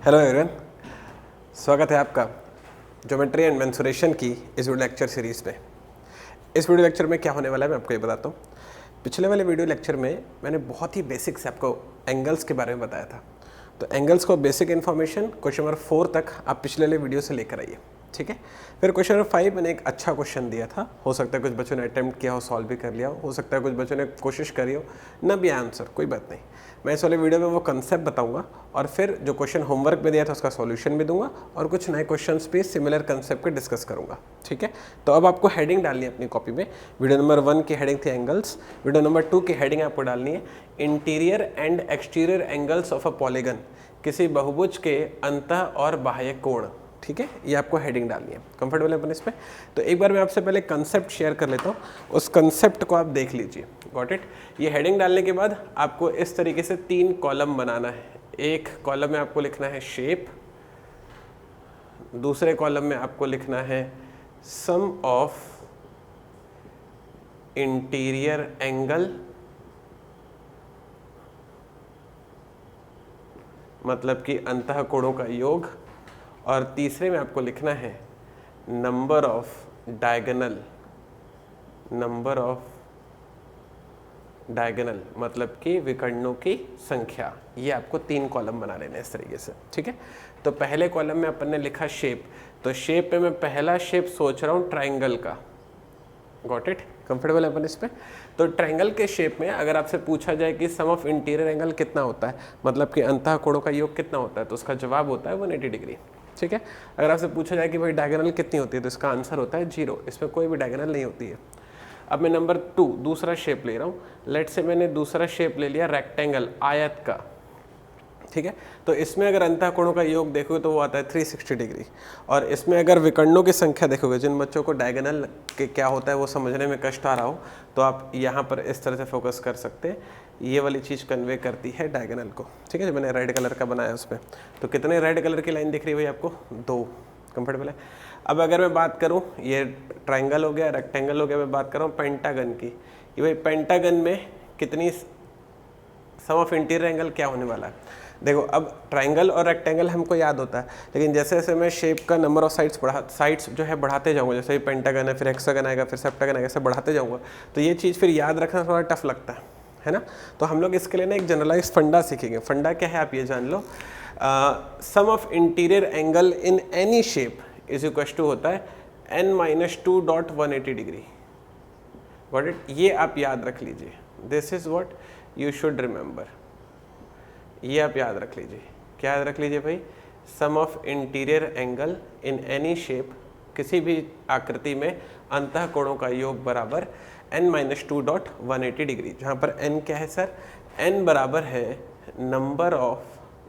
Hello everyone, स्वागत है आपका ज्योमेट्री एंड मेंसुरेशन की इस वीडियो लेक्चर सीरीज़ में। इस वीडियो लेक्चर में क्या होने वाला है मैं आपको ये बताता हूँ। पिछले वाले वीडियो लेक्चर में मैंने बहुत ही बेसिक से आपको एंगल्स के बारे में बताया था। तो एंगल्स को बेसिक इन्फॉर्मेशन क्वेश्चन नंबर 4 तक आप पिछले वाले वीडियो से लेकर आइए, ठीक है। फिर क्वेश्चन नंबर 5 मैंने एक अच्छा क्वेश्चन दिया था, हो सकता है कुछ बच्चों ने अटेम्प्ट किया हो, सॉल्व भी कर लिया हो सकता है कुछ बच्चों ने कोशिश करी हो, न भी आंसर, कोई बात नहीं। मैं इस वाले वीडियो में वो कंसेप्ट बताऊंगा और फिर जो क्वेश्चन होमवर्क में दिया था उसका सॉल्यूशन भी दूंगा और कुछ नए क्वेश्चंस पे सिमिलर कंसेप्ट को डिस्कस करूंगा, ठीक है। तो अब आपको हेडिंग डालनी है अपनी कॉपी में। वीडियो नंबर 1 की हेडिंग थी एंगल्स, वीडियो नंबर 2 की हेडिंग आपको डालनी है interior and exterior angles of a polygon, किसी बहुभुज के अंतः और बाह्य कोण, ठीक है। ये आपको हेडिंग डालनी है। कंफर्टेबल है अपन इस पे? तो एक बार मैं आपसे पहले कंसेप्ट शेयर कर लेता हूँ, उस कंसेप्ट को आप देख लीजिए। Got it? ये हेडिंग डालने के बाद आपको इस तरीके से 3 कॉलम बनाना है। एक कॉलम में आपको लिखना है शेप, दूसरे कॉलम में आपको लिखना है सम ऑफ इंटीरियर एंगल, मतलब कि अंतः कोणों का योग, और तीसरे में आपको लिखना है number of diagonal, number of diagonal मतलब कि विकर्णों की संख्या। ये आपको 3 कॉलम बना लेने इस तरीके से, ठीक है। तो पहले कॉलम में अपन ने लिखा शेप, तो शेप पे मैं पहला शेप सोच रहा हूँ ट्राइंगल का। Got it? कंफर्टेबल है अपन इस पे? तो ट्रायंगल के शेप में अगर आपसे पूछा जाए कि सम ऑफ इंटीरियर एंगल कितना होता है, मतलब कि अंतः कोणों का योग कितना होता है, तो उसका जवाब होता है 180 डिग्री, ठीक है। अगर आपसे पूछा जाए कि भाई डायगोनल कितनी होती है, तो इसका आंसर होता है 0, इसमें कोई भी डायगोनल नहीं होती है। अब मैं नंबर 2 दूसरा शेप ले रहा हूँ। लेट से मैंने दूसरा शेप ले लिया रेक्टेंगल, आयत का, ठीक है। तो इसमें अगर अंतः कोणों का योग देखोगे तो वो आता है 360 डिग्री। और इसमें अगर विकर्णों की संख्या देखोगे, जिन बच्चों को डायगोनल के क्या होता है वो समझने में कष्ट आ रहा हो, तो आप यहाँ पर इस तरह से फोकस कर सकते हैं। ये वाली चीज़ कन्वे करती है डायगोनल को, ठीक है। जो मैंने रेड कलर का बनाया उस पर, तो कितने रेड कलर की लाइन दिख रही है भाई आपको? 2। कंफर्टेबल है? अब अगर मैं बात करूँ, ये ट्राइंगल हो गया, रेक्टेंगल हो गया, मैं बात कर रहा हूँ पेंटागन की। ये भाई पेंटागन में कितनी सम ऑफ इंटीरियर एंगल क्या होने वाला है? देखो, अब ट्राइंगल और रेक्टेंगल हमको याद होता है, लेकिन जैसे जैसे मैं शेप का नंबर ऑफ साइड्स जो है बढ़ाते जाऊंगा, जैसे पेंटागन है, फिर हेक्सागन आएगा, फिर सेप्टागन आएगा, ऐसे बढ़ाते जाऊंगा, तो ये चीज़ फिर याद रखना थोड़ा टफ लगता है ना। तो हम लोग इसके लिए ना एक जनरलाइज फंडा सीखेंगे। फंडा क्या है आप ये जान लो, sum of interior angle in any shape is equal to होता है n-2.180 डिग्री। Got it? ये आप याद रख लीजिए, this is what you should remember. ये आप याद रख लीजिए। क्या याद रख लीजिए भाई? Sum of interior angle in any shape, किसी भी आकृति में अंतः कोणों का योग बराबर n-2.180 डिग्री, जहाँ पर n क्या है सर? n बराबर है नंबर ऑफ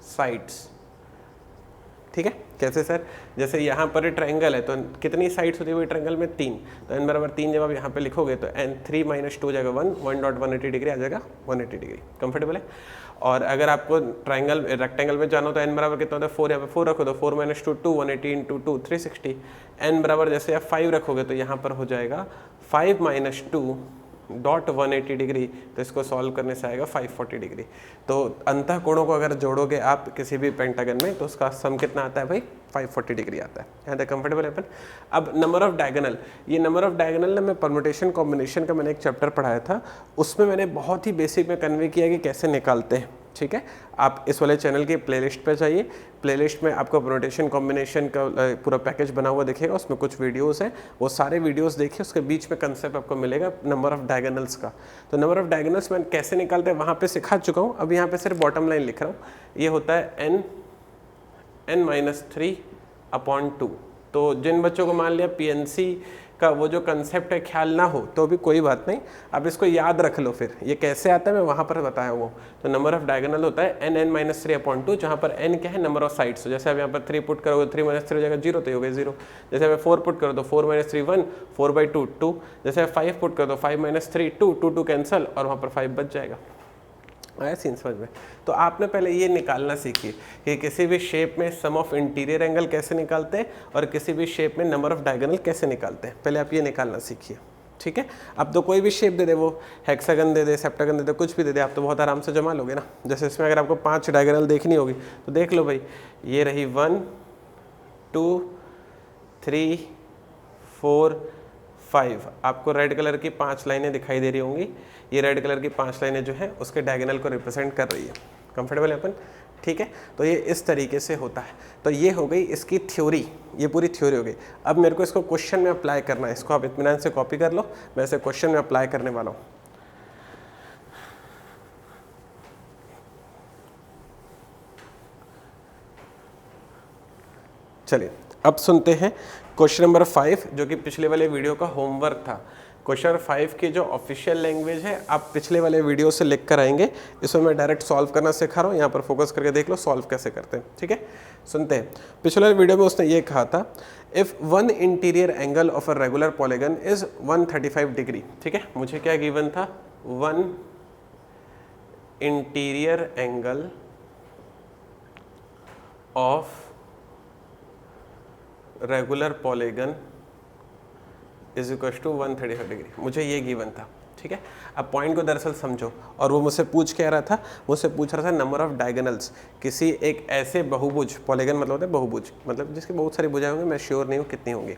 साइड्स, ठीक है। कैसे सर? जैसे यहाँ पर ट्रायंगल है तो कितनी साइड्स होती है ट्रायंगल में? 3। तो n बराबर 3 जब आप यहाँ पे लिखोगे तो n 3 - 2 जाएगा 1.180 डिग्री आ जाएगा 180 डिग्री। कंफर्टेबल है? और अगर आपको ट्रायंगल रेक्टेंगल में जाना हो तो n बराबर कितना होता है? 4। यहाँ पे 4 रखो तो 4 - 2 2, 180 × 2 360। n बराबर जैसे आप 5 रखोगे तो यहाँ पर हो जाएगा 5 - 2.180 डिग्री, तो इसको सॉल्व करने से आएगा 540 डिग्री। तो अंतः कोणों को अगर जोड़ोगे आप किसी भी पेंटागन में तो उसका सम कितना आता है भाई? 540 डिग्री आता है। यहाँ तक कंफर्टेबल है अपन? अब नंबर ऑफ डायगोनल, ये नंबर ऑफ डायगोनल ना मैं परमुटेशन कॉम्बिनेशन का मैंने एक चैप्टर पढ़ाया था, उसमें मैंने बहुत ही बेसिक में कन्वे किया कि कैसे निकालते हैं, ठीक है। आप इस वाले चैनल के प्लेलिस्ट पे जाइए, प्लेलिस्ट में आपको परमुटेशन कॉम्बिनेशन का पूरा पैकेज बना हुआ दिखेगा, उसमें कुछ वीडियोस हैं, वो सारे वीडियोस देखिए, उसके बीच में कंसेप्ट आपको मिलेगा नंबर ऑफ डायगोनल्स का। तो नंबर ऑफ डायगोनल्स मैं कैसे निकालते हैं वहाँ पे सिखा चुका हूँ, अब यहाँ पे सिर्फ बॉटम लाइन लिख रहा हूँ। ये होता है n-3/2। तो जिन बच्चों को मान लिया PNC का वो जो कंसेप्ट है ख्याल ना हो तो भी कोई बात नहीं, आप इसको याद रख लो। फिर ये कैसे आता है मैं वहाँ पर बताया वो। तो नंबर ऑफ डायगोनल होता है n-3/2, जहाँ पर n क्या है? Number of sides. जैसे आप यहाँ पर 3 पुट करोगे 3 - 3 हो जाएगा 0, तो ये हो गया 0। जैसे मैं 4 पुट करो तो 4 - 3 1, 4/2 2। जैसे 5 पुट करो तो 5 - 3 2, 2 2 कैंसल और वहाँ पर 5 बच जाएगा। आया सीन समझ में? तो आपने पहले ये निकालना सीखिए कि किसी भी शेप में सम ऑफ इंटीरियर एंगल कैसे निकालते हैं और किसी भी शेप में नंबर ऑफ डायगोनल कैसे निकालते हैं। पहले आप ये निकालना सीखिए, ठीक है। अब तो कोई भी शेप दे दे, वो हेक्सागन दे दे, सेप्टागन दे दे, कुछ भी दे दे, आप तो बहुत आराम से जमा लोगे ना। जैसे इसमें अगर आपको 5 डायगोनल देखनी होगी तो देख लो भाई, ये रही 1 2 3 4 5, आपको रेड कलर की 5 लाइनें दिखाई दे रही होंगी। ये रेड कलर की 5 लाइनें जो है उसके डायगोनल को रिप्रेजेंट कर रही है। कंफर्टेबल है अपन, ठीक है। तो ये इस तरीके से होता है। तो ये हो गई इसकी थ्योरी, ये पूरी थ्योरी हो गई। अब मेरे को इसको क्वेश्चन में अप्लाई करना है। इसको आप इत्मीनान से कॉपी कर लो, मैं इसे क्वेश्चन में अप्लाई करने वाला हूँ। चलिए अब सुनते हैं क्वेश्चन नंबर 5, जो कि पिछले वाले वीडियो का होमवर्क था। क्वेश्चन नंबर 5 की जो ऑफिशियल लैंग्वेज है आप पिछले वाले वीडियो से लिख कर आएंगे। इसमें मैं डायरेक्ट सॉल्व करना सिखा रहा हूँ, यहाँ पर फोकस करके देख लो सॉल्व कैसे करते हैं, ठीक है। सुनते हैं, पिछले वाले वीडियो में उसने ये कहा था, if one interior angle of a regular polygon is 135 degree, ठीक है। मुझे क्या गिवन था, one interior angle of regular polygon is equal to 135 degree, मुझे ये गिवन था, ठीक है। अब पॉइंट को दरअसल समझो, और वो मुझसे पूछ क्या रहा था, मुझसे पूछ रहा था नंबर ऑफ डायगोनल्स किसी एक ऐसे बहुभुज, पॉलीगन मतलब होता है बहुभुज, मतलब जिसकी बहुत सारी भुजाएं होंगी, मैं श्योर नहीं हूँ कितनी होंगी।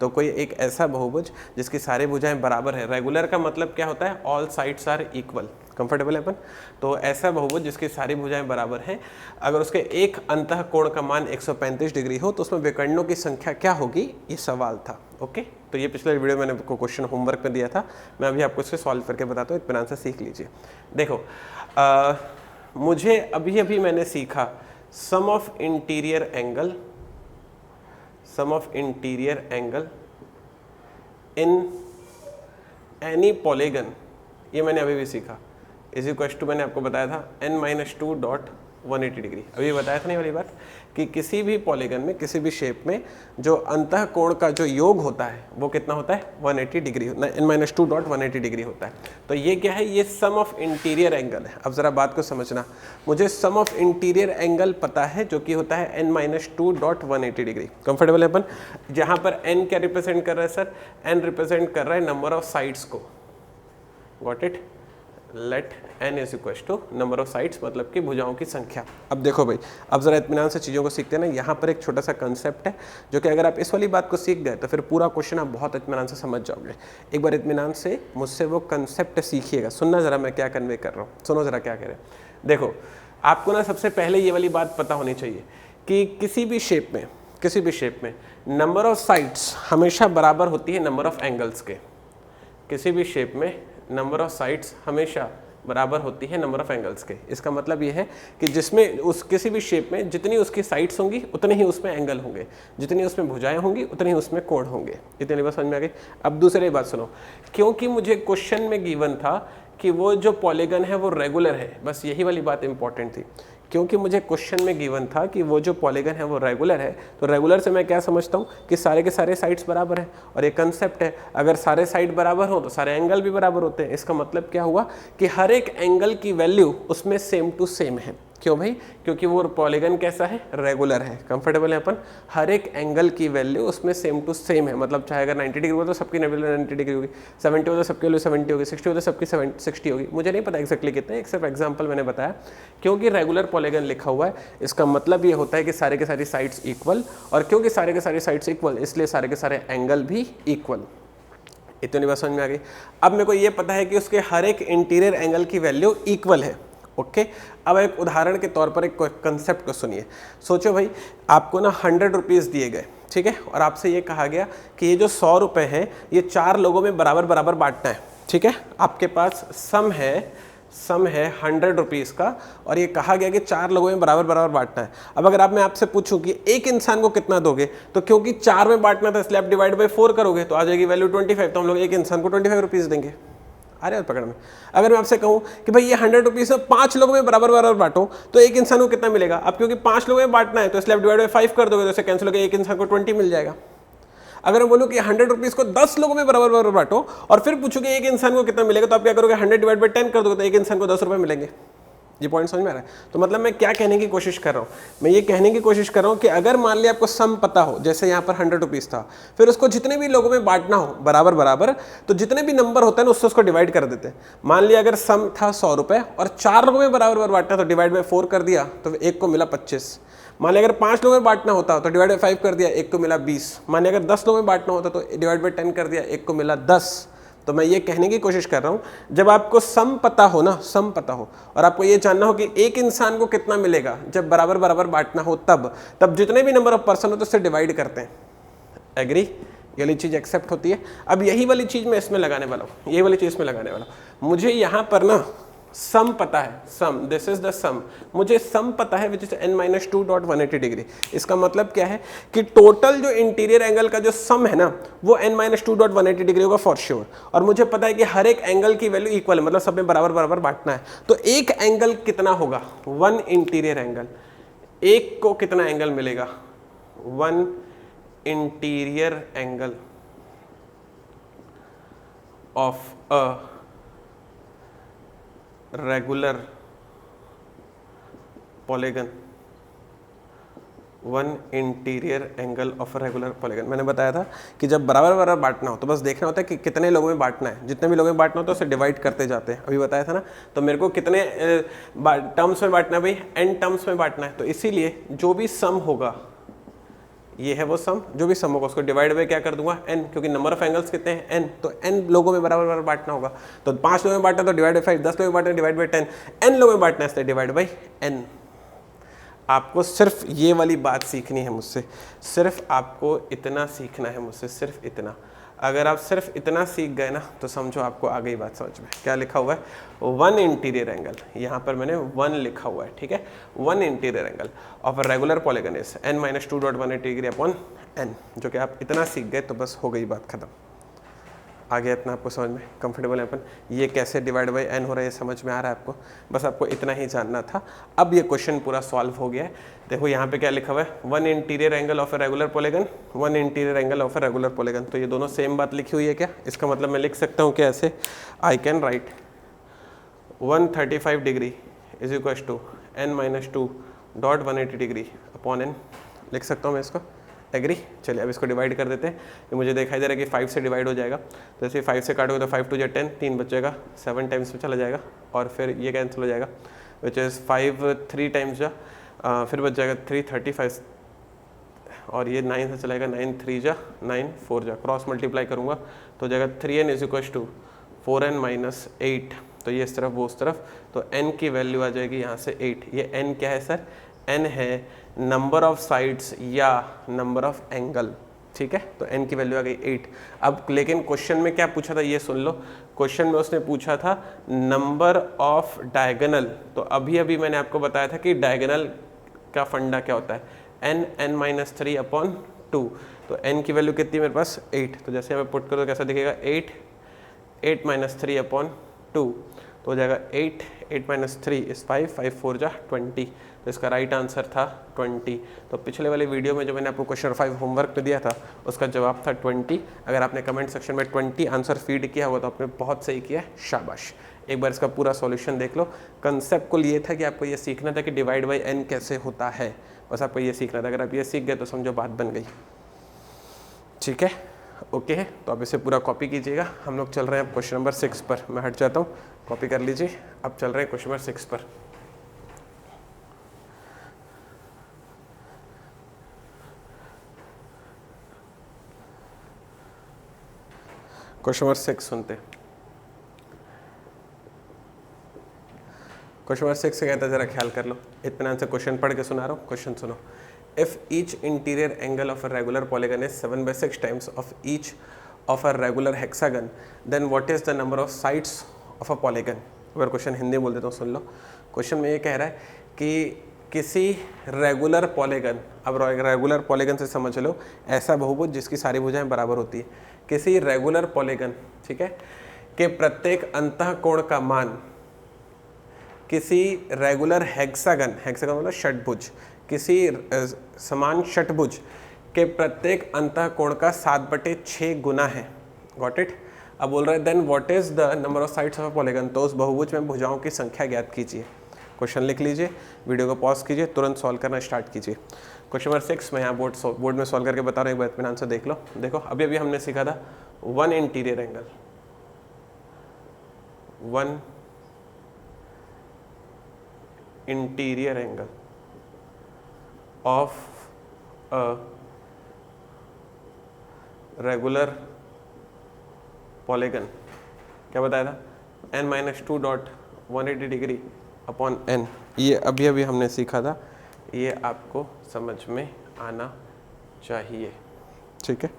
तो कोई एक ऐसा बहुभुज जिसकी सारी भुजाएं बराबर है। रेगुलर का मतलब क्या होता है, all sides are equal. Comfortable है अपन। तो ऐसा बहुभुज जिसकी सारी भुजाएं बराबर हैं, अगर उसके एक अंतः कोण का मान 135 डिग्री हो तो उसमें विकर्णों की संख्या क्या होगी, ये सवाल था। ओके, तो ये पिछले वीडियो मैंने आपको क्वेश्चन होमवर्क में दिया था, मैं अभी आपको इसे सॉल्व करके बताता हूँ, इत्मीनान से सीख लीजिए। देखो मुझे अभी मैंने सीखा sum of interior angle in any polygon, ये मैंने अभी भी सीखा, इज इक्वल टू मैंने आपको बताया था n-2.180 डिग्री। अभी बताया था नहीं वाली बात कि किसी भी पॉलीगन में, किसी भी शेप में जो अंतः कोण का जो योग होता है वो कितना होता है, 180 डिग्री, n-2.180 डिग्री होता है। तो ये क्या है, ये सम ऑफ इंटीरियर एंगल है। अब जरा बात को समझना, मुझे सम ऑफ इंटीरियर एंगल पता है जो कि होता है n-2.180 डिग्री। कंफर्टेबल है अपन। जहाँ पर n क्या रिप्रेजेंट कर रहा है सर, n रिप्रेजेंट कर रहा है नंबर ऑफ साइड्स को। Got it, let n is equal to number of sides, मतलब कि भुजाओं की संख्या। अब देखो भाई, अब जरा इत्मीनान से चीज़ों को सीखते हैं ना। यहाँ पर एक छोटा सा कंसेप्ट है जो कि अगर आप इस वाली बात को सीख गए तो फिर पूरा क्वेश्चन आप बहुत इत्मीनान से समझ जाओगे। एक बार इत्मीनान से मुझसे वो कंसेप्ट सीखिएगा। सुनना जरा मैं क्या कन्वे कर रहा हूँ, सुनो जरा क्या कह रहे हैं। देखो आपको ना सबसे पहले ये वाली बात पता होनी चाहिए कि किसी भी शेप में नंबर ऑफ साइड्स हमेशा बराबर होती है नंबर ऑफ एंगल्स के। किसी भी शेप में नंबर ऑफ साइड्स हमेशा बराबर होती है नंबर ऑफ एंगल्स के। इसका मतलब ये है कि जिसमें उस किसी भी शेप में जितनी उसकी साइड्स होंगी उतने ही उसमें एंगल होंगे, जितनी उसमें भुजाएं होंगी उतने ही उसमें कोण होंगे। इतनी बात समझ में आ गई। अब दूसरी बात सुनो, क्योंकि मुझे क्वेश्चन में गिवन था कि वो जो पॉलीगन है वो रेगुलर है, बस यही वाली बात इंपॉर्टेंट थी। क्योंकि मुझे क्वेश्चन में गिवन था कि वो जो पॉलीगन है वो रेगुलर है, तो रेगुलर से मैं क्या समझता हूँ कि सारे के सारे साइड्स बराबर हैं। और ये कंसेप्ट है, अगर सारे साइड बराबर हो तो सारे एंगल भी बराबर होते हैं। इसका मतलब क्या हुआ कि हर एक एंगल की वैल्यू उसमें सेम टू सेम है। क्यों भाई, क्योंकि वो पॉलीगन कैसा है, रेगुलर है। कंफर्टेबल है अपन। हर एक एंगल की वैल्यू उसमें सेम टू सेम है, मतलब चाहे अगर 90 डिग्री हो तो सबकी वैल्यू 90 डिग्री होगी, 70 हो तो सबकी वैल्यू 70 होगी, 60 हो तो सबकी 60 होगी। मुझे नहीं पता एक्जैक्टली कितने, एक सिर्फ एग्जाम्पल मैंने बताया। क्योंकि रेगुलर पॉलीगन लिखा हुआ है, इसका मतलब ये होता है कि सारे के सारी साइड्स इक्वल, और क्योंकि सारे के सारे साइड्स इक्वल इसलिए सारे के सारे एंगल भी इक्वल। इतनी बात समझ में आ गई। अब मेरे को ये पता है कि उसके हर एक इंटीरियर एंगल की वैल्यू इक्वल है। ओके, अब एक उदाहरण के तौर पर एक कंसेप्ट को सुनिए। सोचो भाई, आपको ना 100 रुपीज़ दिए गए, ठीक है, और आपसे ये कहा गया कि ये जो 100 रुपये हैं ये 4 लोगों में बराबर बराबर बांटना है, ठीक है। आपके पास सम है 100 रुपीज़ का, और ये कहा गया कि 4 लोगों में बराबर बराबर बांटना है। अब अगर मैं आपसे पूछूं कि एक इंसान को कितना दोगे, तो क्योंकि 4 में बांटना था इसलिए आप डिवाइड बाई 4 करोगे तो आ जाएगी वैल्यू 25। तो हम लोग एक इंसान को 25 रुपीज़ देंगे। अरे पकड़ में, अगर मैं आपसे कहूं कि भाई ये 100 रुपीज़ है 5 लोगों में बराबर बराबर बांटो तो एक इंसान को कितना मिलेगा। अब क्योंकि 5 लोगों में बांटना है तो इसलिए आप डिवाइड बाई 5 कर दोगे तो इससे कैंसिल होकर एक इंसान को 20 मिल जाएगा। अगर मैं बोलूं कि 100 रुपीज़ को 10 लोगों में बराबर बराबर बांटो और फिर पूछूं कि एक इंसान को कितना मिलेगा, तो आप क्या करोगे, 100 डिवाइड बाई 10 कर दोगे तो एक इंसान को 10 रुपये मिलेंगे। ये पॉइंट समझ में आ रहा है? तो मतलब मैं क्या कहने की कोशिश कर रहा हूँ, मैं ये कहने की कोशिश कर रहा हूँ कि अगर मान लिया आपको सम पता हो, जैसे यहाँ पर 100 रुपीज़ था, फिर उसको जितने भी लोगों में बांटना हो बराबर बराबर, तो जितने भी नंबर होता है ना उससे उसको डिवाइड कर देते हैं। मान लिया अगर सम था 100 रुपये और 4 लोगों में बराबर बराबर बांटना, तो डिवाइड बाई 4 कर दिया, तो एक को मिला 25। मान लिया अगर 5 लोगों में बांटना होता तो डिवाइड बाई 5 कर दिया, एक को मिला 20। मान लिया अगर 10 लोगों में बांटना होता तो डिवाइड बाई 10 कर दिया, एक को मिला 10। तो मैं ये कहने की कोशिश कर रहा हूँ, जब आपको सम पता हो ना, सम पता हो, और आपको ये जानना हो कि एक इंसान को कितना मिलेगा जब बराबर बराबर बांटना हो, तब जितने भी नंबर ऑफ पर्सन हो तो उससे डिवाइड करते हैं। एग्री? ये वाली चीज़ एक्सेप्ट होती है। अब यही वाली चीज़ मैं इसमें लगाने वाला हूँ, यही वाली चीज़ इसमें लगाने वाला हूँ। मुझे यहाँ पर ना सम पता है, सम, दिस इज द सम, मुझे सम पता है विच इज n-2.180 डिग्री। इसका मतलब क्या है कि टोटल जो इंटीरियर एंगल का जो सम है ना वो n-2.180 डिग्री होगा फॉर श्योर। और मुझे पता है कि हर एक एंगल की वैल्यू इक्वल है, मतलब सब में बराबर बराबर बांटना है। तो एक एंगल कितना होगा? 1 इंटीरियर एंगल। एक को कितना एंगल मिलेगा? 1 interior angle of a regular polygon, 1 interior angle of regular polygon. मैंने बताया था कि जब बराबर बराबर बांटना हो तो बस देखना होता है कि कितने लोगों में बांटना है, जितने भी लोगों में बांटना हो तो उसे डिवाइड करते जाते हैं। अभी बताया था ना, तो मेरे को कितने टर्म्स में बांटना है भाई? n टर्म्स में बांटना है। तो इसीलिए जो भी सम होगा, ये है वो सम, जो भी सम होगा उसको डिवाइड बाय क्या कर दूंगा? n, क्योंकि नंबर ऑफ एंगल्स कितने हैं? n, तो n लोगों में बराबर बराबर बांटना होगा। तो 5 लोगों में बांटना तो डिवाइड बाय 5, 10 लोगों में बांटना डिवाइड बाय 10, n लोगों में बांटना है डिवाइड बाय n। आपको सिर्फ ये वाली बात सीखनी है मुझसे, सिर्फ आपको इतना सीखना है मुझसे, सिर्फ इतना। अगर आप सिर्फ इतना सीख गए ना तो समझो आपको आ गई बात समझ में। क्या लिखा हुआ है? 1 इंटीरियर एंगल, यहाँ पर मैंने 1 लिखा हुआ है, ठीक है। 1 interior angle of a regular polygon is n-2.180 degree upon n। जो कि आप इतना सीख गए तो बस हो गई बात खत्म। आ गया इतना आपको समझ में? कंफर्टेबल है अपन? ये कैसे डिवाइड बाई n हो रहा है ये समझ में आ रहा है आपको? बस आपको इतना ही जानना था। अब ये क्वेश्चन पूरा सॉल्व हो गया है। देखो यहाँ पे क्या लिखा हुआ है? 1 interior angle of a regular polygon, 1 interior angle of a regular polygon. तो ये दोनों सेम बात लिखी हुई है क्या? इसका मतलब मैं लिख सकता हूँ कि ऐसे I can write 135 degree is equal to n-2.180 degree upon n। लिख सकता हूँ मैं इसको? एग्री? चलिए अब इसको डिवाइड कर देते हैं। ये मुझे दिखाई दे रहा है कि 5 से डिवाइड हो जाएगा, तो जैसे 5 से काटोगे तो 5 2 जा 10, 3 बचेगा, 7 टाइम्स में चला जाएगा और फिर ये कैंसिल हो जाएगा, विच इज़ 5 3 टाइम्स जा, फिर बच जाएगा 3 35 और ये 9 से चलाएगा, 9 3 जा 9 4 जा, क्रॉस मल्टीप्लाई करूँगा तो हो जाएगा 3n is equal to 4n minus 8। तो ये इस तरफ वो उस तरफ, तो n की वैल्यू आ जाएगी यहाँ से 8। ये n क्या है सर? n है नंबर ऑफ साइड्स या नंबर ऑफ एंगल, ठीक है। तो n की वैल्यू आ गई 8। अब लेकिन क्वेश्चन में क्या पूछा था ये सुन लो। क्वेश्चन में उसने पूछा था नंबर ऑफ डायगोनल। तो अभी अभी मैंने आपको बताया था कि डायगोनल का फंडा क्या होता है? n-3 upon 2। तो n की वैल्यू कितनी मेरे पास? 8। तो जैसे मैं पुट करूँ तो कैसा दिखेगा? 8 3 अपॉन 2 तो हो जाएगा 8 3 इस 5 4 जा 20। तो इसका राइट आंसर था 20। तो पिछले वाले वीडियो में जो मैंने आपको क्वेश्चन 5 होमवर्क में दिया था उसका जवाब था 20। अगर आपने कमेंट सेक्शन में 20 आंसर फीड किया हुआ तो आपने बहुत सही किया, शाबाश। एक बार इसका पूरा सॉल्यूशन देख लो। कंसेप्ट को ये था कि आपको ये सीखना था कि डिवाइड बाई n कैसे होता है, बस आपको ये सीखना था। अगर आप ये सीख गए तो समझो बात बन गई, ठीक है। ओके है, तो अब इसे पूरा कॉपी कीजिएगा। हम लोग चल रहे हैं अब क्वेश्चन नंबर 6 पर। मैं हट जाता हूँ, कॉपी कर लीजिए। अब चल रहे हैं क्वेश्चन नंबर 6 पर। क्वेश्चन नंबर 6 सुनते हैं। क्वेश्चन नंबर 6 से कहता है, जरा ख्याल कर लो, इत्मीनान से क्वेश्चन पढ़ के सुना रहा हूँ। क्वेश्चन सुनो। If each interior angle of a regular polygon is 7/6 times of each of a regular hexagon, then what is the number of sides of a polygon? अगर क्वेश्चन हिंदी बोल देता हूँ सुन लो। क्वेश्चन में ये कह रहा है कि किसी रेगुलर पॉलीगन, अब रेगुलर पॉलीगन से समझ लो ऐसा बहुभुज जिसकी सारी भुजाएं बराबर होती है। किसी रेगुलर पॉलीगन, ठीक है, के प्रत्येक अंतःकोण का मान किसी रेगुलर हेक्सागन, हेक्सागन मतलब षटभुज, किसी समान षटभुज के प्रत्येक अंतःकोण का 7/6 गुना है। Got it? अब बोल रहा है then what is the number of sides of a polygon, तो उस बहुभुज में भुजाओं की संख्या ज्ञात कीजिए। क्वेश्चन लिख लीजिए, वीडियो को पॉज कीजिए, तुरंत सॉल्व करना स्टार्ट कीजिए। क्वेश्चन नंबर 6 मैं यहाँ बोर्ड में सॉल्व करके बता रहा हूँ, एक बार इत्मीनान आंसर देख लो। देखो अभी हमने सीखा था one interior angle of a regular polygon, क्या बताया था, n-2.180 डिग्री अपॉन n। ये अभी हमने सीखा था, ये आपको समझ में आना चाहिए, ठीक है।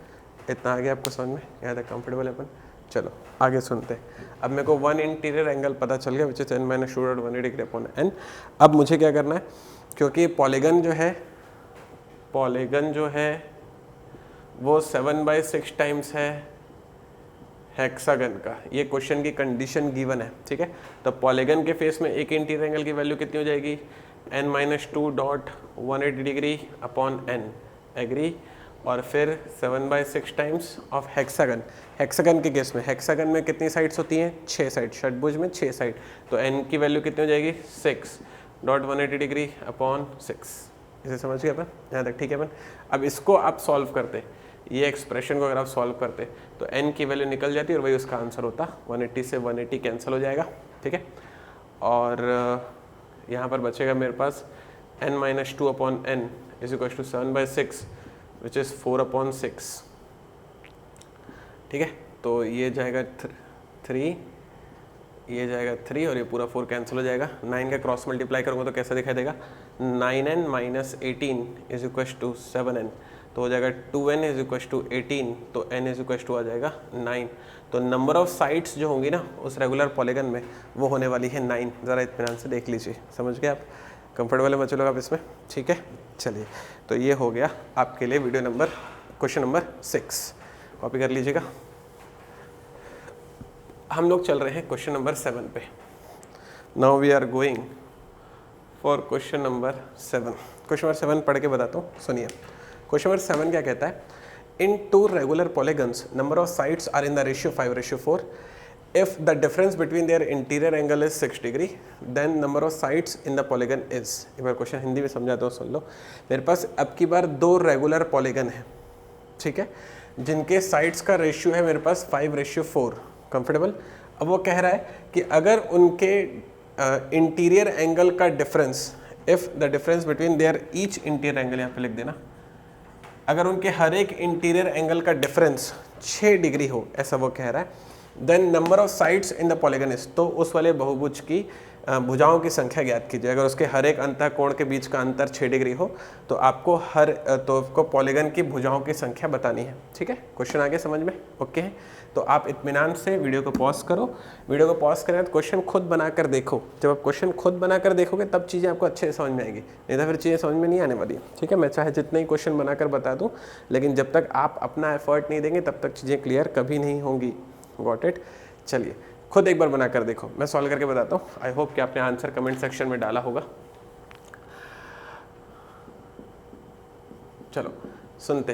इतना आ गया आपको समझ में, यहाँ तक कंफर्टेबल है अपन। चलो आगे सुनते हैं। अब मेरे को वन इंटीरियर एंगल पता चल गया which is n-2.180 degree upon n। अब मुझे क्या करना है, क्योंकि पॉलीगन जो है वो 7/6 टाइम्स है हेक्सागन का, ये क्वेश्चन की कंडीशन गिवन है, ठीक है। तो पॉलीगन के फेस में एक इंटीरियर एंगल की वैल्यू कितनी हो जाएगी, n-2.180 degree upon n, agree. और फिर 7/6 टाइम्स ऑफ हेक्सागन। हेक्सागन के केस में, हेक्सागन में कितनी साइड्स होती हैं, 6 साइड, षटभुज में 6 साइड, तो n की वैल्यू कितनी हो जाएगी, 6.180 डिग्री अपॉन 6। इसे समझ गए अपन, यहाँ तक ठीक है अपन। अब इसको आप सॉल्व करते, ये एक्सप्रेशन को अगर आप सॉल्व करते तो n की वैल्यू निकल जाती और वही उसका आंसर होता, 180 से 180 कैंसिल हो जाएगा, ठीक है। और यहाँ पर बचेगा मेरे पास n-2 upon n is equal to 7/6 which is 4/6, ठीक है। तो ये जाएगा 3, ये जाएगा 3 और ये पूरा 4 कैंसिल हो जाएगा। 9 का क्रॉस मल्टीप्लाई करूँगा तो कैसा दिखाई देगा, 9n minus 18 is equal to 7n, तो हो जाएगा 2n इज इक्वल टू 18, तो n इज इक्वल टू आ जाएगा 9। तो नंबर ऑफ साइड्स जो होंगी ना उस रेगुलर पॉलीगन में वो होने वाली है 9। ज़रा इत्मीनान से देख लीजिए, समझ गए आप, कंफर्टेबल है बच्चे लोग आप इसमें, ठीक है। चलिए तो ये हो गया आपके लिए क्वेश्चन नंबर 6, कॉपी कर लीजिएगा। हम लोग चल रहे हैं क्वेश्चन नंबर 7 पे। Now we are going for question number 7। Question number 7 पढ़ के बताता हूँ, सुनिए। क्वेश्चन नंबर 7 क्या कहता है, in two regular polygons number of sides are in the ratio 5:4। If the difference between their interior angle is 6 degree then number of sides in the polygon is. एक बार क्वेश्चन हिंदी में समझाता हूँ, सुन लो। मेरे पास अब की बार 2 रेगुलर पॉलीगन है, ठीक है, जिनके साइड्स का रेशियो है मेरे पास 5:4, कंफर्टेबल। अब वो कह रहा है कि अगर उनके इंटीरियर एंगल का difference, if the difference between their each interior angle, यहाँ पे लिख देना, अगर उनके हर एक इंटीरियर एंगल का डिफरेंस 6 डिग्री हो, ऐसा वो कह रहा है, then number of sides in the polygon is, तो उस वाले बहुभुज की भुजाओं की संख्या ज्ञात कीजिए। अगर उसके हर एक अंतःकोण के बीच का अंतर 6 डिग्री हो तो आपको आपको पॉलीगन की भुजाओं की संख्या बतानी है, ठीक है। क्वेश्चन आगे समझ में ओके है। तो आप इत्मीनान से वीडियो को पॉज करो, वीडियो को पॉज करें तो क्वेश्चन खुद बनाकर देखो। जब आप क्वेश्चन खुद बनाकर देखोगे तब चीज़ें आपको अच्छे से समझ में आएगी, नहीं तो फिर चीज़ें समझ में नहीं आने वाली, ठीक है। मैं चाहे जितने ही क्वेश्चन बनाकर बता दूँ, लेकिन जब तक आप अपना एफर्ट नहीं देंगे तब तक चीज़ें क्लियर कभी नहीं होंगी। Got it. चलिए खुद एक बार बनाकर देखो, मैं सॉल्व करके बताता हूँ। आई होप कि आपने आंसर कमेंट सेक्शन में डाला होगा। चलो सुनते।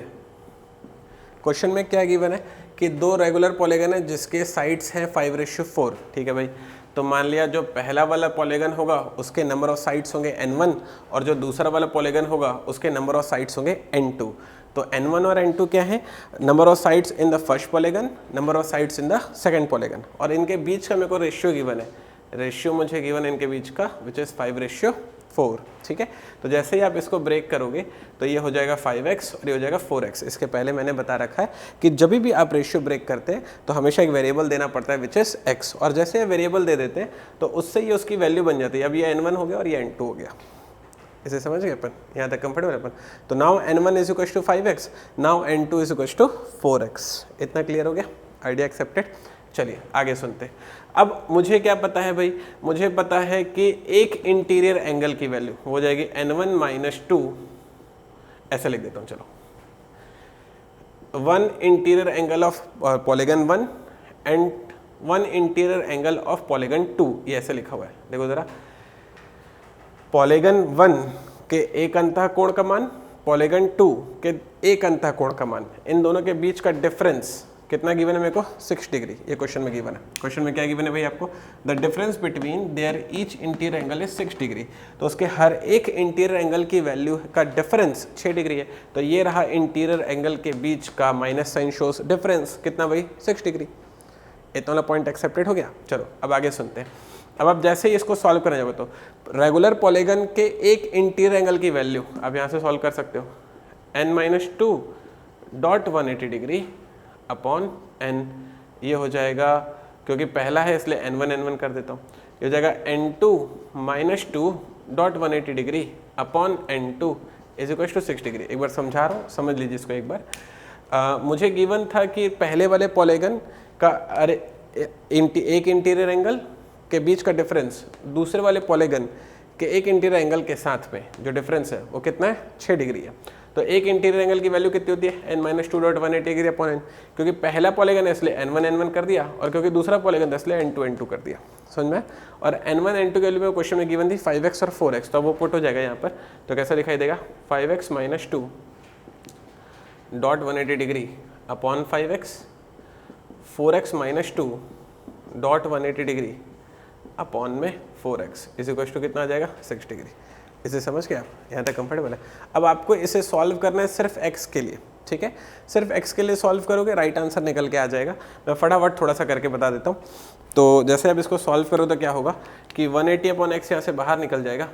क्वेश्चन में क्या गिवन है कि 2 रेगुलर पॉलीगन है जिसके साइड्स हैं 5:4, ठीक है भाई। तो मान लिया जो पहला वाला पॉलीगन होगा उसके नंबर ऑफ साइड्स होंगे n1 और जो दूसरा वाला पॉलीगन होगा उसके नंबर ऑफ साइड्स होंगे n2। तो n1 और n2 क्या है, number of sides in the first polygon, number of sides in the second polygon, और इनके बीच का मेरे को रेशियो गिवन है। रेशियो मुझे गिवन है इनके बीच का विच इज़ 5:4, ठीक है। तो जैसे ही आप इसको ब्रेक करोगे तो ये हो जाएगा 5x और ये हो जाएगा 4x। इसके पहले मैंने बता रखा है कि जब भी आप रेशियो ब्रेक करते हैं तो हमेशा एक वेरिएबल देना पड़ता है विच इज़ x, और जैसे ये वेरिएबल दे देते हैं तो उससे ये उसकी वैल्यू बन जाती है। अब ये n1 हो गया और ये n2 हो गया। इसे समझ गए अपन, यहाँ तक कंफर्टेबल अपन। तो now n1 is equal to 5x, now n2 is equal to 4x। इतना क्लियर हो गया, आइडिया एक्सेप्टेड। चलिए आगे सुनते। अब मुझे क्या पता है भाई, मुझे पता है कि एक इंटीरियर एंगल की वैल्यू हो जाएगी n1 माइनस 2, ऐसा लिख देता हूँ। चलो, 1 interior angle of polygon 1 and 1 interior angle of polygon 2, ये ऐसे लिखा हुआ है। देखो जरा, पॉलीगन 1 के एक अंतःकोण का मान, पॉलीगन 2 के एक अंतःकोण का मान, इन दोनों के बीच का डिफरेंस कितना गिवन है मेरे को 6 डिग्री, ये क्वेश्चन में गिवन है। क्वेश्चन में क्या गिवन है भाई आपको, the difference between their each interior angle is 6 degree, तो उसके हर एक इंटीरियर एंगल की वैल्यू का डिफरेंस 6 डिग्री है। तो ये रहा इंटीरियर एंगल के बीच का माइनस साइन शोस डिफरेंस कितना भाई 6 डिग्री। इतना वाला पॉइंट एक्सेप्टेड हो गया। चलो अब आगे सुनते हैं। अब आप जैसे ही इसको सॉल्व करने जाओगे तो रेगुलर पॉलीगन के एक इंटीरियर एंगल की वैल्यू आप यहाँ से सॉल्व कर सकते हो, n-2 dot 180 degree upon n, ये हो जाएगा, क्योंकि पहला है इसलिए n1 कर देता हूँ, ये हो जाएगा n2 - 2 dot 180 degree upon n2 is equal to 6 degree. एक बार समझा रहा हूँ, समझ लीजिए इसको एक बार। मुझे गिवन था कि पहले वाले पॉलीगन का एक इंटीरियर एंगल के बीच का डिफरेंस दूसरे वाले पॉलीगन के एक इंटीरियर एंगल के साथ में जो डिफरेंस है वो कितना है 6 डिग्री है। तो एक इंटीरियर एंगल की वैल्यू कितनी होती है n-2 dot 180 degree upon n, क्योंकि पहला पॉलीगन है इसलिए n1 कर दिया और क्योंकि दूसरा पॉलीगन था इसलिए n2 कर दिया, समझ में। और n1 n2 की वैल्यू में क्वेश्चन में गिवन थी 5x और 4x, तो वो पुट हो जाएगा यहाँ पर। तो कैसा दिखाई देगा 5x - 2 dot 180 degree upon 5x, 4x - 2 dot 180 degree upon में 4x इज इक्वल टू कितना आ जाएगा 6 डिग्री। इसे समझ के आप यहाँ तक कंफर्टेबल है। अब आपको इसे सॉल्व करना है सिर्फ x के लिए, ठीक है, सिर्फ x के लिए सॉल्व करोगे राइट आंसर निकल के आ जाएगा। मैं फटाफट थोड़ा सा करके बता देता हूँ। तो जैसे आप इसको सॉल्व करो तो क्या होगा कि 180 अपॉन x यहाँ से बाहर निकल जाएगा,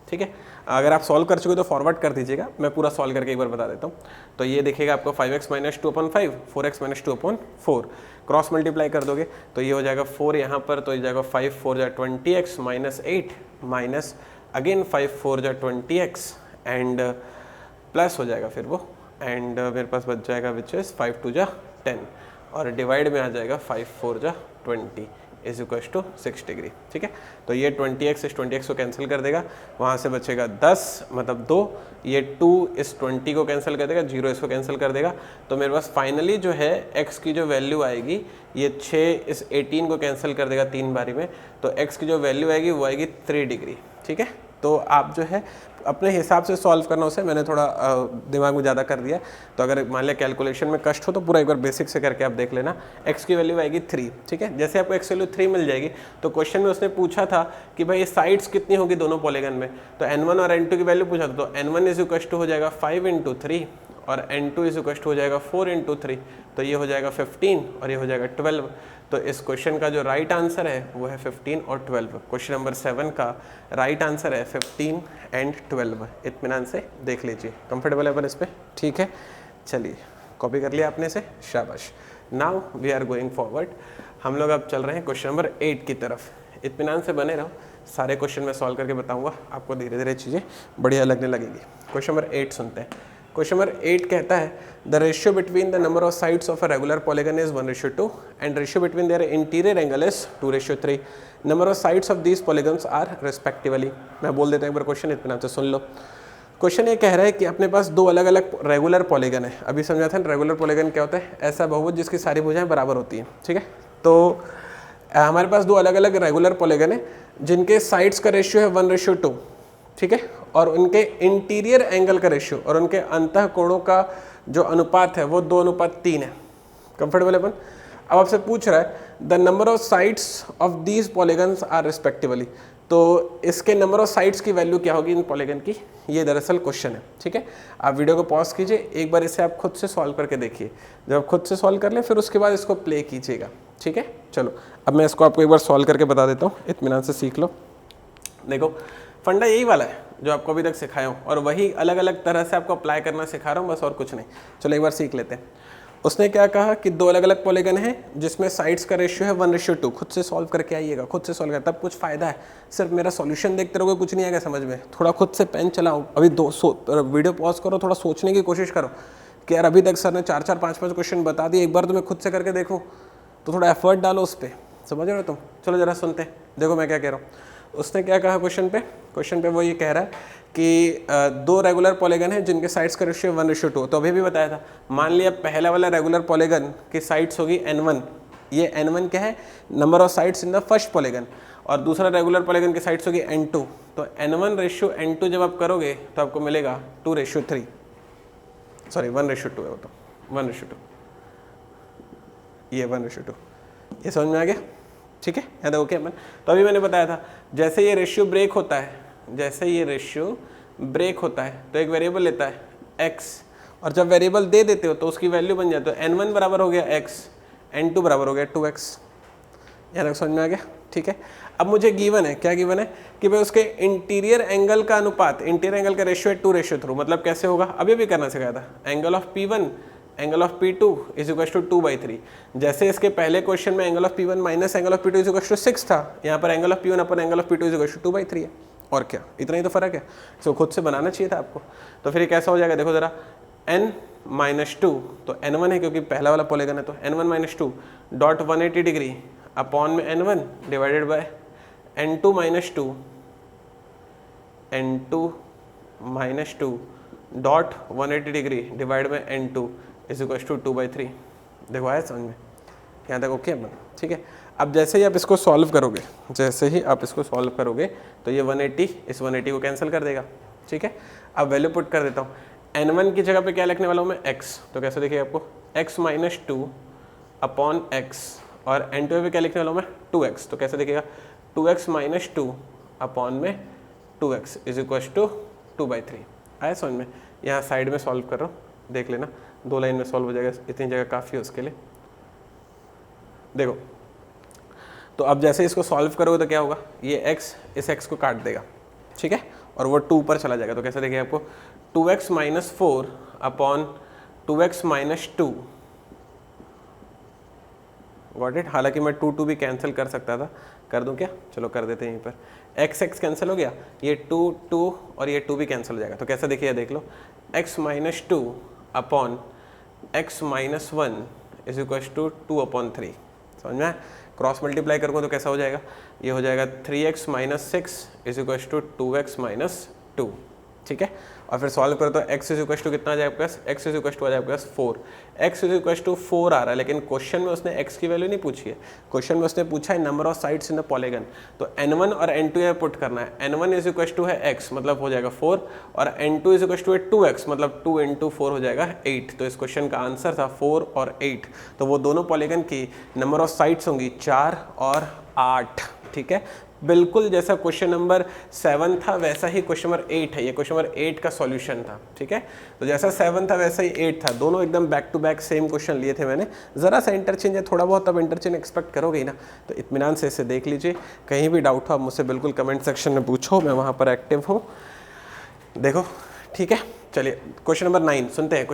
ठीक है। अगर आप सॉल्व कर चुके तो फॉरवर्ड कर दीजिएगा, मैं पूरा सॉल्व करके एक बार बता देता हूँ। तो ये देखिएगा आपको 5x - 2 upon 5, 4x - 2 upon 4, cross multiply कर दोगे तो ये हो जाएगा 4 यहाँ पर, तो ये जाएगा 5 4 जा 20x - 8 माइनस अगेन 5 4 जा 20x एंड प्लस हो जाएगा फिर वो, एंड मेरे पास बच जाएगा विच इज़ 5 2 जा 10 और डिवाइड में आ जाएगा 5 4 जा 20 इज इक्वल टू 6 डिग्री, ठीक है। तो ये 20x इस 20x को कैंसिल कर देगा, वहाँ से बचेगा 10 मतलब 2, ये 2 इस 20 को कैंसिल कर देगा, 0 इसको कैंसिल कर देगा। तो मेरे पास फाइनली जो है x की जो वैल्यू आएगी ये 6 इस 18 को कैंसिल कर देगा 3 बारी में, तो x की जो वैल्यू आएगी वो आएगी 3 डिग्री, ठीक है। तो आप जो है अपने हिसाब से सॉल्व करना, उसे मैंने थोड़ा दिमाग में ज़्यादा कर दिया। तो अगर मान लिया कैलकुलेशन में कष्ट हो तो पूरा एक बार बेसिक से करके आप देख लेना। x की वैल्यू आएगी 3, ठीक है। जैसे आपको x वैल्यू 3 मिल जाएगी तो क्वेश्चन में उसने पूछा था कि भाई ये साइड्स कितनी होगी दोनों पॉलीगन में, तो n1 और n2 की वैल्यू पूछा था। तो n1 इज इक्वल टू हो जाएगा 5 × 3 और n2 इज इक्वल टू हो जाएगा 4 × 3, तो ये हो जाएगा 15 और ये हो जाएगा 12। तो इस क्वेश्चन का जो राइट आंसर है वो है 15 और 12। क्वेश्चन नंबर 7 का राइट आंसर है 15 एंड 12। इत्मीनान से देख लीजिए, कंफर्टेबल है पर इस पर, ठीक है। चलिए कॉपी कर लिया आपने से, शाबाश। Now we are going forward, हम लोग अब चल रहे हैं क्वेश्चन नंबर 8 की तरफ। इत्मीनान से बने रहो, सारे क्वेश्चन मैं सॉल्व करके बताऊंगा, आपको धीरे धीरे चीज़ें बढ़िया लगने लगेगी। क्वेश्चन नंबर 8 सुनते हैं। क्वेश्चन नंबर 8 कहता है the ratio between the number of sides of a regular polygon is 1:2 and ratio between their interior angle is 2:3। Number of sides of these polygons are respectively. मैं बोल देता हूँ एक बार क्वेश्चन, इतना से सुन लो। क्वेश्चन ये कह रहा है कि अपने पास दो अलग अलग रेगुलर पॉलीगन है। अभी समझा था रेगुलर पॉलीगन क्या होता है, ऐसा बहुभुज जिसकी सारी भुजाएं बराबर होती हैं, ठीक है। तो हमारे पास दो अलग अलग रेगुलर पॉलीगन है जिनके साइड्स का रेशियो है 1:2, ठीक है, और उनके इंटीरियर एंगल का रेशियो और उनके अंतः कोणों का जो अनुपात है वो 2:3 है। कंफर्टेबल है अपन। अब आपसे पूछ रहा है the number of sides of these polygons are respectively, तो इसके नंबर ऑफ साइड्स की वैल्यू क्या होगी इन पॉलीगन की, ये दरअसल क्वेश्चन है, ठीक है। आप वीडियो को पॉज कीजिए, एक बार इसे आप खुद से सॉल्व करके देखिए। जब आप खुद से सॉल्व कर लें फिर उसके बाद इसको प्ले कीजिएगा, ठीक है। चलो अब मैं इसको आपको एक बार सॉल्व करके बता देता हूँ, इत्मीनान से सीख लो। देखो फंडा यही वाला है जो आपको अभी तक सिखाया हूँ, और वही अलग अलग तरह से आपको अप्लाई करना सिखा रहा हूँ, बस और कुछ नहीं। चलो एक बार सीख लेते हैं। उसने क्या कहा कि दो अलग अलग पॉलीगन है जिसमें साइड्स का रेशियो है 1:2। खुद से सॉल्व करके आइएगा, खुद से सॉल्व कर, तब कुछ फायदा है। सिर्फ मेरा सॉल्यूशन देखते रहोगे कुछ नहीं आएगा समझ में। थोड़ा खुद से पेन चलाओ, अभी वीडियो पॉज करो, थोड़ा सोचने की कोशिश करो कि यार अभी तक सर ने 4-4 5-5 क्वेश्चन बता दिए, एक बार तो मैं खुद से करके देखूँ, तो थोड़ा एफर्ट डालो उस पर, समझ रहे हो तुम। चलो जरा सुनते हैं, देखो मैं क्या कह रहा हूँ। उसने क्या कहा क्वेश्चन पे वो ये कह रहा है कि दो रेगुलर पॉलीगन है जिनके साइड्स का रेशियो 1:2। तो अभी भी बताया था, मान लिया पहला वाला रेगुलर पॉलीगन की साइड्स होगी n1, ये n1 क्या है, number of sides in the first polygon, और दूसरा रेगुलर पॉलीगन की साइड्स होगी n2। तो n1:n2 जब आप करोगे तो आपको मिलेगा 2:3, सॉरी 1:2 है वो, तो 1:2। ये 1:2, ये समझ में आ गया, ठीक है। याद ओके अपन, तो अभी मैंने बताया था जैसे ये रेशियो ब्रेक होता है, जैसे ये रेशियो ब्रेक होता है तो एक वेरिएबल लेता है x, और जब वेरिएबल दे देते हो तो उसकी वैल्यू बन जाती है n1 बराबर हो गया x, n2 बराबर हो गया 2x। यार समझ में आ गया, ठीक है। अब मुझे गिवन है, क्या गिवन है कि भाई उसके इंटीरियर एंगल का अनुपात, इंटीरियर एंगल का रेशियो है 2:3, मतलब कैसे होगा, अभी भी करना सिखाया था, angle of P1 angle of P2 is equal to 2/3। जैसे इसके पहले क्वेश्चन में angle of P1 minus angle of P2 is equal to 6 था, यहाँ पर एंगल ऑफ P1 अपन angle of P2 is equal to 2/3 है। और क्या, इतना ही तो फर्क है, इसको खुद से बनाना चाहिए था आपको। तो फिर कैसा हो जाएगा, देखो जरा, n-2 तो n1 है क्योंकि पहला वाला पॉलीगन है, तो n1 - 2 डॉट 180 डिग्री अपॉन में n1 divided by n2 - 2 dot 180 degree divide by n2 is equal to 2/3। देखो आया समझ में, यहाँ तक ओके अपन, ठीक है। अब जैसे ही आप इसको सॉल्व करोगे, जैसे ही आप इसको सॉल्व करोगे तो ये 180 इस 180 को कैंसिल कर देगा, ठीक है। अब वैल्यू पुट कर देता हूँ, n1 की जगह पे क्या लिखने वाला हूँ मैं x, तो कैसे देखिए आपको x - 2 अपॉन x, और n2 पे क्या लिखने वाला हूँ मैं 2x, तो कैसे देखिएगा 2x - 2 अपॉन में 2x इज इक्वल टू 2/3। आया समझ में, यहाँ साइड में सॉल्व कर रहा हूँ, देख लेना 2 लाइन में सॉल्व हो जाएगा, इतनी जगह काफ़ी है उसके लिए। देखो तो अब जैसे इसको सॉल्व करोगे तो क्या होगा, ये x इस x को काट देगा, ठीक है, और वो 2 पर चला जाएगा, तो कैसे देखिए आपको 2x - 4 upon 2x - 2, got it. हालांकि मैं 2 भी कैंसिल कर सकता था, कर दूं क्या, चलो कर देते हैं यहीं पर, x कैंसिल हो गया, ये 2 और ये 2 भी कैंसिल हो जाएगा, तो कैसे देखिए देख लो x - 2 upon x - 1 is equal to 2/3। समझ में, क्रॉस मल्टीप्लाई करूँगा तो कैसा हो जाएगा, ये हो जाएगा 3x - 6 is equal to 2x - 2, ठीक है। और फिर सॉल्व करो तो x इज इक्वल टू कितना आ जाएगा आपके पास, x इज इक्वल टू आ जाएगा आपके पास 4, x इज इक्वल टू 4 आ रहा है, लेकिन क्वेश्चन में उसने x की वैल्यू नहीं पूछी है, क्वेश्चन में उसने पूछा है number of sides in the polygon, तो n1 और n2 यहाँ पुट करना है, n1 इज इक्वल टू है x मतलब हो जाएगा 4, और n2 इज इक्वल टू है 2x मतलब 2 × 4 हो जाएगा 8। तो इस क्वेश्चन का आंसर था 4 और 8, तो वो दोनों पॉलीगन की नंबर ऑफ साइड्स होंगी 4 और 8, ठीक है। बिल्कुल जैसा क्वेश्चन नंबर 7 था वैसा ही क्वेश्चन नंबर 8 है, ये क्वेश्चन नंबर 8 का सॉल्यूशन था, ठीक है। तो जैसा 7 था वैसा ही 8 था, दोनों एकदम back to back same question लिए थे मैंने, ज़रा सा इंटरचेंज है, थोड़ा बहुत अब इंटरचेंज एक्सपेक्ट करोगे ही ना, तो इत्मीनान से इसे देख लीजिए। कहीं भी डाउट हो आप मुझसे बिल्कुल कमेंट सेक्शन में पूछो, मैं वहाँ पर एक्टिव हूँ, देखो, ठीक है। चलिए क्वेश्चन नंबर 9 सुनते हैं।